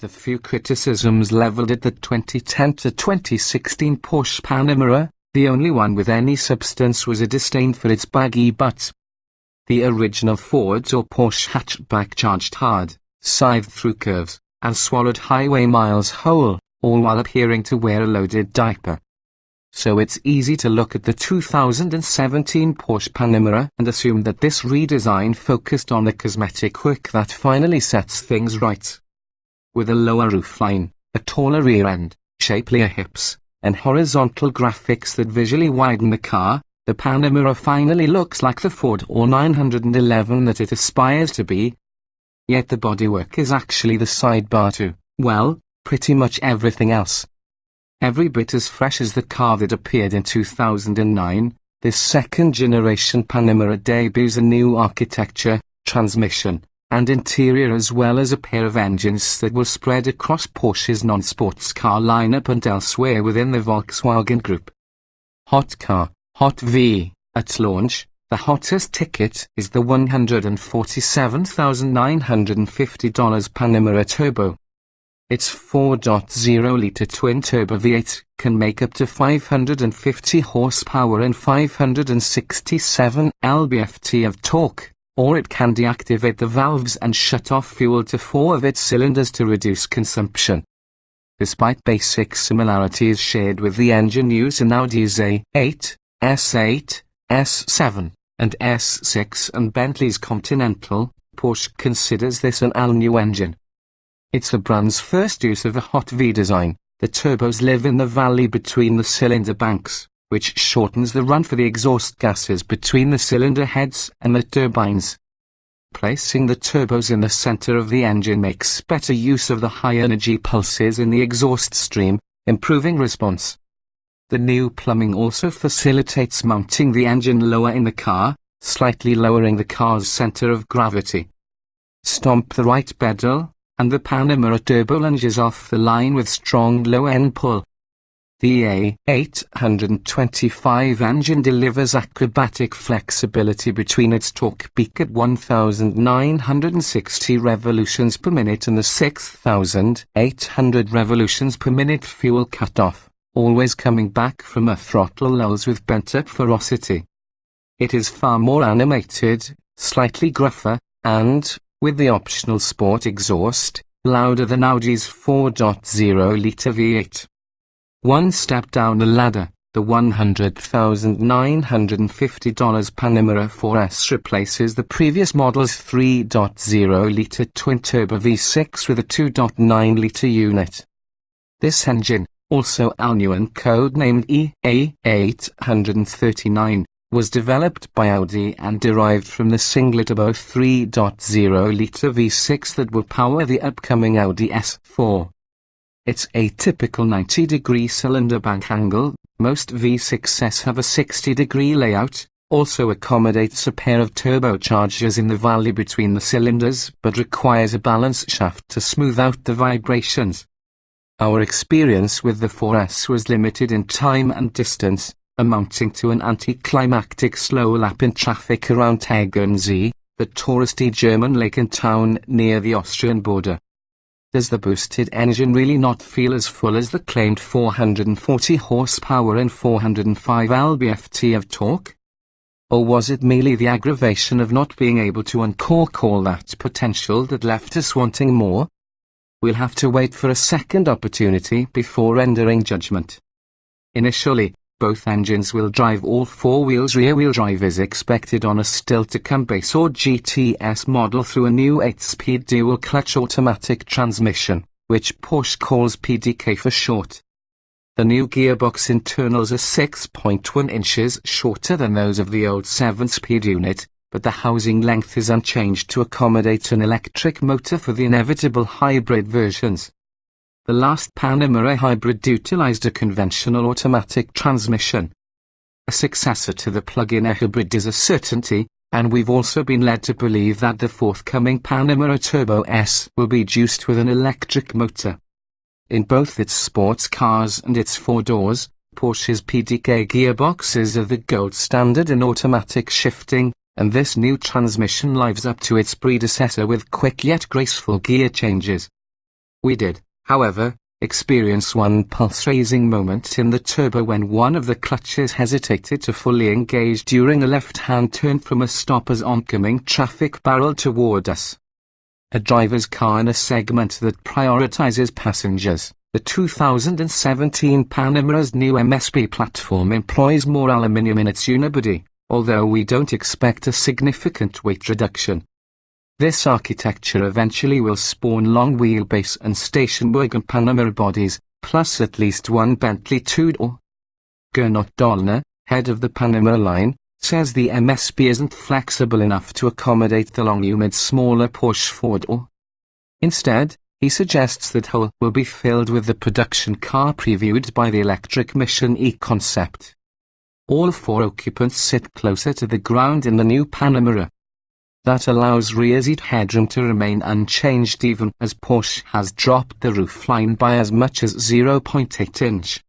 the few criticisms leveled at the 2010 to 2016 Porsche Panamera, the only one with any substance was a disdain for its baggy butt. The original Ford or Porsche hatchback charged hard, scythed through curves, and swallowed highway miles whole, all while appearing to wear a loaded diaper. So it's easy to look at the 2017 Porsche Panamera and assume that this redesign focused on the cosmetic quirk that finally sets things right. With a lower roofline, a taller rear end, shapelier hips, and horizontal graphics that visually widen the car, the Panamera finally looks like the Ford or 911 that it aspires to be. Yet the bodywork is actually the sidebar to, well, pretty much everything else. Every bit as fresh as the car that appeared in 2009, this second-generation Panamera debuts a new architecture, transmission, and interior as well as a pair of engines that will spread across Porsche's non-sports car lineup and elsewhere within the Volkswagen Group. Hot car, Hot V. At launch, the hottest ticket is the $147,950 Panamera Turbo. Its 4.0-litre twin-turbo V8 can make up to 550 horsepower and 567 lb-ft of torque, or it can deactivate the valves and shut off fuel to 4 of its cylinders to reduce consumption. Despite basic similarities shared with the engine used in Audi's A8, S8, S7, and S6 and Bentley's Continental, Porsche considers this an all-new engine. It's the brand's first use of a Hot V design. The turbos live in the valley between the cylinder banks, which shortens the run for the exhaust gases between the cylinder heads and the turbines. Placing the turbos in the center of the engine makes better use of the high-energy pulses in the exhaust stream, improving response. The new plumbing also facilitates mounting the engine lower in the car, slightly lowering the car's center of gravity. Stomp the right pedal, and the Panamera Turbo lunges off the line with strong low-end pull. The A825 engine delivers acrobatic flexibility between its torque peak at 1,960 revolutions per minute and the 6,800 revolutions per minute fuel cutoff, always coming back from a throttle lulls with bent-up ferocity. It is far more animated, slightly gruffer, and, with the optional sport exhaust, louder than Audi's 4.0-litre V8. One step down the ladder, the $100,950 Panamera 4S replaces the previous model's 3.0-litre twin-turbo V6 with a 2.9-litre unit. This engine, also all new and code-named EA839, was developed by Audi and derived from the single-turbo 3.0-litre V6 that will power the upcoming Audi S4. Its atypical 90-degree cylinder bank angle, most V6s have a 60-degree layout, also accommodates a pair of turbochargers in the valley between the cylinders but requires a balance shaft to smooth out the vibrations. Our experience with the 4S was limited in time and distance, amounting to an anticlimactic slow lap in traffic around Tegernsee, the touristy German lake and town near the Austrian border. Does the boosted engine really not feel as full as the claimed 440 horsepower and 405 lb-ft of torque? Or was it merely the aggravation of not being able to uncork all that potential that left us wanting more? We'll have to wait for a second opportunity before rendering judgment. Initially, both engines will drive all four wheels. Rear-wheel drive is expected on a still-to-come base or GTS model through a new 8-speed dual-clutch automatic transmission, which Porsche calls PDK for short. The new gearbox internals are 6.1 inches shorter than those of the old 7-speed unit, but the housing length is unchanged to accommodate an electric motor for the inevitable hybrid versions. The last Panamera hybrid utilized a conventional automatic transmission. A successor to the plug-in hybrid is a certainty, and we've also been led to believe that the forthcoming Panamera Turbo S will be juiced with an electric motor. In both its sports cars and its four doors, Porsche's PDK gearboxes are the gold standard in automatic shifting, and this new transmission lives up to its predecessor with quick yet graceful gear changes. We did, however, experience one pulse-raising moment in the turbo when one of the clutches hesitated to fully engage during a left-hand turn from a stopper's oncoming traffic barreled toward us. A driver's car in a segment that prioritizes passengers. The 2017 Panamera's new MSP platform employs more aluminium in its unibody, although we don't expect a significant weight reduction. This architecture eventually will spawn long wheelbase and station wagon Panamera bodies, plus at least one Bentley two-door. Gernot Dollner, head of the Panamera line, says the MSP isn't flexible enough to accommodate the long humid smaller Porsche four-door. Instead, he suggests that hole will be filled with the production car previewed by the electric Mission E concept. All four occupants sit closer to the ground in the new Panamera. That allows rear seat headroom to remain unchanged even as Porsche has dropped the roofline by as much as 0.8 inch.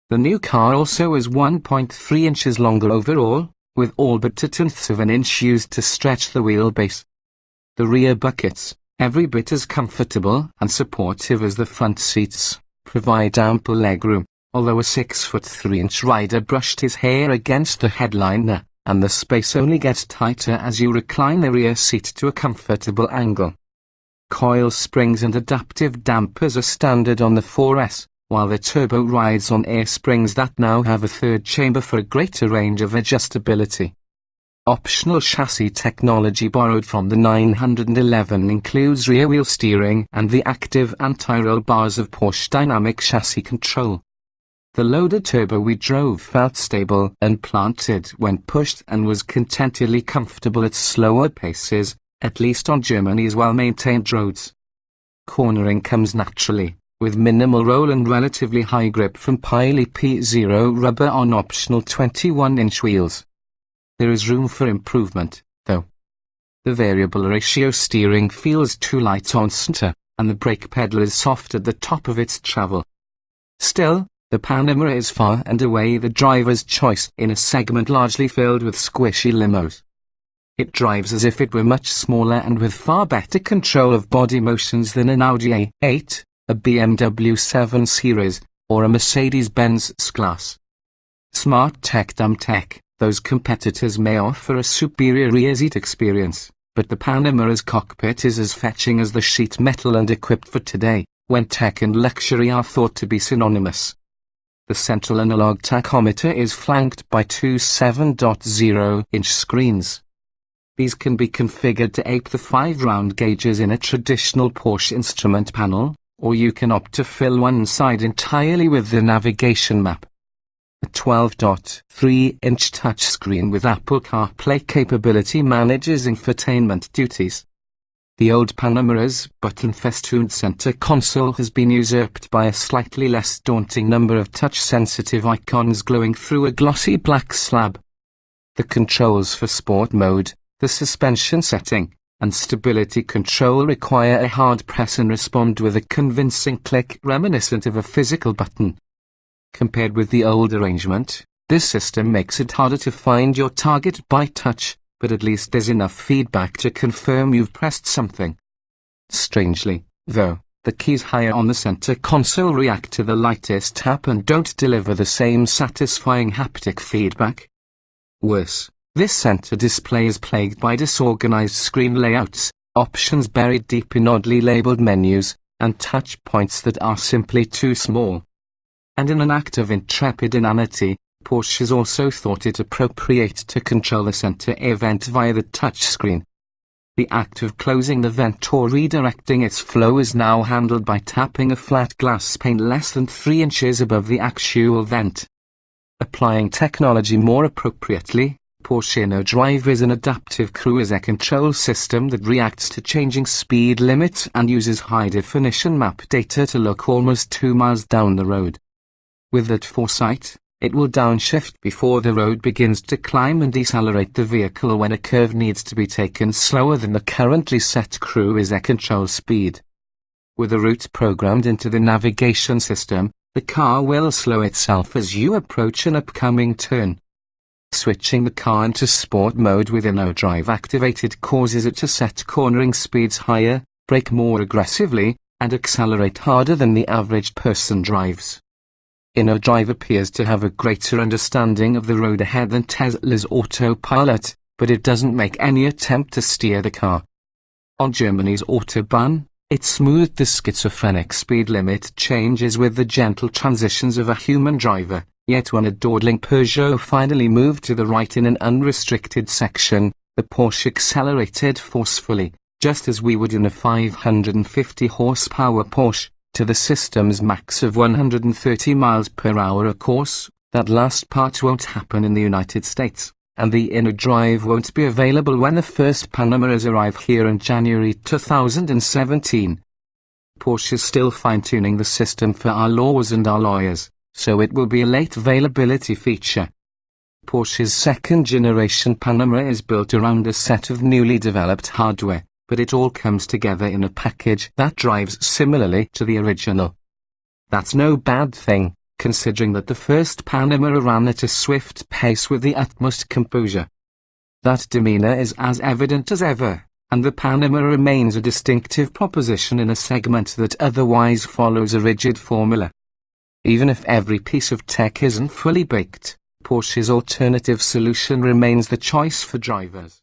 The new car also is 1.3 inches longer overall, with all but 0.2 of an inch used to stretch the wheelbase. The rear buckets, every bit as comfortable and supportive as the front seats, provide ample legroom, although a 6'3" rider brushed his hair against the headliner, and the space only gets tighter as you recline the rear seat to a comfortable angle. Coil springs and adaptive dampers are standard on the 4S, while the turbo rides on air springs that now have a third chamber for a greater range of adjustability. Optional chassis technology borrowed from the 911 includes rear-wheel steering and the active anti-roll bars of Porsche Dynamic Chassis Control. The loaded turbo we drove felt stable and planted when pushed and was contentedly comfortable at slower paces, at least on Germany's well-maintained roads. Cornering comes naturally, with minimal roll and relatively high grip from Pirelli P0 rubber on optional 21-inch wheels. There is room for improvement, though. The variable ratio steering feels too light on center, and the brake pedal is soft at the top of its travel. Still, the Panamera is far and away the driver's choice in a segment largely filled with squishy limos. It drives as if it were much smaller and with far better control of body motions than an Audi A8, a BMW 7 Series, or a Mercedes-Benz S-Class. Smart tech dumb tech, those competitors may offer a superior rear seat experience, but the Panamera's cockpit is as fetching as the sheet metal and equipped for today, when tech and luxury are thought to be synonymous. The central analog tachometer is flanked by two 7.0-inch screens. These can be configured to ape the 5 round gauges in a traditional Porsche instrument panel, or you can opt to fill one side entirely with the navigation map. A 12.3-inch touchscreen with Apple CarPlay capability manages infotainment duties. The old Panamera's button-festooned center console has been usurped by a slightly less daunting number of touch-sensitive icons glowing through a glossy black slab. The controls for sport mode, the suspension setting, and stability control require a hard press and respond with a convincing click reminiscent of a physical button. Compared with the old arrangement, this system makes it harder to find your target by touch, but at least there's enough feedback to confirm you've pressed something. Strangely, though, the keys higher on the center console react to the lightest tap and don't deliver the same satisfying haptic feedback. Worse, this center display is plagued by disorganized screen layouts, options buried deep in oddly labeled menus, and touch points that are simply too small. And in an act of intrepid inanity, Porsche has also thought it appropriate to control the center air vent via the touchscreen. The act of closing the vent or redirecting its flow is now handled by tapping a flat glass pane less than 3 inches above the actual vent. Applying technology more appropriately, Porsche InnoDrive is an adaptive cruise air control system that reacts to changing speed limits and uses high-definition map data to look almost 2 miles down the road. With that foresight, it will downshift before the road begins to climb and decelerate the vehicle when a curve needs to be taken slower than the currently set cruise air control speed. With a route programmed into the navigation system, the car will slow itself as you approach an upcoming turn. Switching the car into sport mode with InnoDrive activated causes it to set cornering speeds higher, brake more aggressively, and accelerate harder than the average person drives. Inner Drive appears to have a greater understanding of the road ahead than Tesla's autopilot, but it doesn't make any attempt to steer the car. On Germany's Autobahn, it smoothed the schizophrenic speed limit changes with the gentle transitions of a human driver, yet when a dawdling Peugeot finally moved to the right in an unrestricted section, the Porsche accelerated forcefully, just as we would in a 550 horsepower Porsche, to the system's max of 130 miles per hour. Of course, that last part won't happen in the United States, and the Inner Drive won't be available when the first Panameras arrive here in January 2017. Porsche's still fine-tuning the system for our laws and our lawyers, so it will be a late availability feature. Porsche's second-generation Panamera is built around a set of newly developed hardware, but it all comes together in a package that drives similarly to the original. That's no bad thing, considering that the first Panamera ran at a swift pace with the utmost composure. That demeanor is as evident as ever, and the Panamera remains a distinctive proposition in a segment that otherwise follows a rigid formula. Even if every piece of tech isn't fully baked, Porsche's alternative solution remains the choice for drivers.